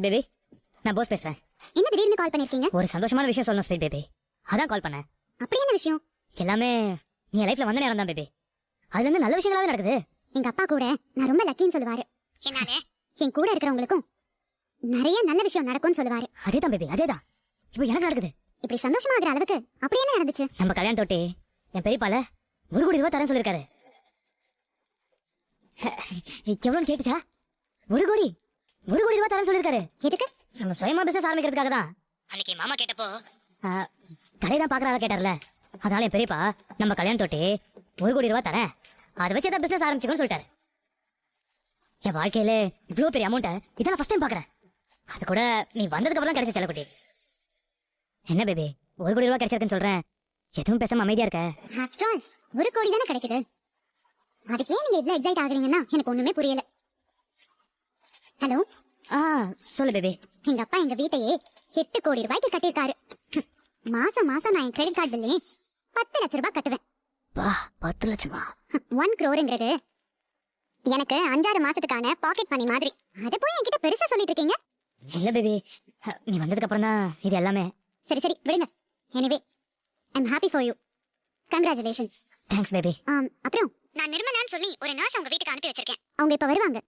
Baby, நான் போஸ் பேசுறேன். என்ன திடீர்னு கால் பண்ணிருக்கீங்க? ஒரு சந்தோஷமான விஷயம் சொல்லணும் ஸ்வீட் பேபி. அதான் கால் பண்ணேன். அப்படி என்ன விஷயம்? எல்லாமே நீ என் லைஃப்ல வந்த நேரம் தான் பேபி. அதுல இருந்து நல்ல விஷயங்களாவே நடக்குது. எங்க அப்பா கூட நான் ரொம்ப லக்கின்னு சொல்லுவாரு. என்னால என் கூட இருக்கிறவங்களுக்கும் நிறைய நல்ல விஷயம் நடக்கும்னு சொல்லுவாரு. அதேதான் பேபி, அதேதான் இப்போ எனக்கு நடக்குது. இப்படி சந்தோஷமா ஆகிற அளவுக்கு அப்படி என்ன நடந்துச்சு? நம்ம கல்யாணம் தொட்டி என் பெரியப்பால 1 கோடி ரூபாய் தரேன்னு சொல்லியிருக்காரு. எவ்வளோன்னு கேட்டுச்சா? 1 கோடி ரூபாய் தரேன்னு சொல்லியிருக்காரு. எதுக்கு? நம்ம சுயமா பிசினஸ் ஆரம்பிக்கிறதுக்காக தான். அன்னைக்கு மாமா கேட்டப்போ கடை தான் பாக்குறாரா கேட்டார்ல. அதனால என் பெரியப்பா நம்ம கல்யாணம் தொட்டி 1 கோடி ரூபாய் தரேன், அதை வச்சு ஏதாவது பிசினஸ் ஆரம்பிச்சுக்கோன்னு சொல்லிட்டாரு. என் வாழ்க்கையில இவ்வளோ பெரிய அமௌண்ட்டை இதான் ஃபர்ஸ்ட் டைம் பார்க்குறேன். அது கூட நீ வந்ததுக்கு அப்புறம் தான் கிடைச்ச செல்லக்குட்டி. என்ன பேபி 1 கோடி ரூபாய் கிடைச்சிருக்குன்னு சொல்றேன், எதுவும் பேசாம அமைதியா இருக்க? ஆஃப்டர் ஆல் 1 கோடி தானே கிடைக்குது. அதுக்கு ஏன் நீங்க இவ்வளவு எக்ஸைட் ஆகுறீங்கன்னா எனக்கு ஒண்ணுமே புரியல. ஹலோ, சொல்லு பேபி. எங்க அப்பா எங்க வீட்டையே 8 கோடி ரூபாய்க்கு கட்டியிருக்காரு. மாசம் மாசம் நான் என் கிரெடிட் கார்டு பில்லே 10 லட்சம் ரூபாய் கட்டுவேன். 10 லட்சமா? 1 crore எனக்கு 5-6 மாசத்துக்கான பாக்கெட் மணி மாதிரி. அதை போய் என்கிட்ட பெருசா சொல்லிட்டு இருக்கீங்க. இல்ல பேபி, நீ வந்ததுக்கு அப்புறம் தான் இது எல்லாமே. சரி சரி விடுங்க. Anyway I'm happy for you. Congratulations. Thanks baby. அப்புறம் நான் நிர்மலான்னு சொல்லி ஒரு நர்ஸ் உங்க வீட்டுக்கு அனுப்பி வச்சிருக்கேன். அவங்க இப்ப வருவாங்க.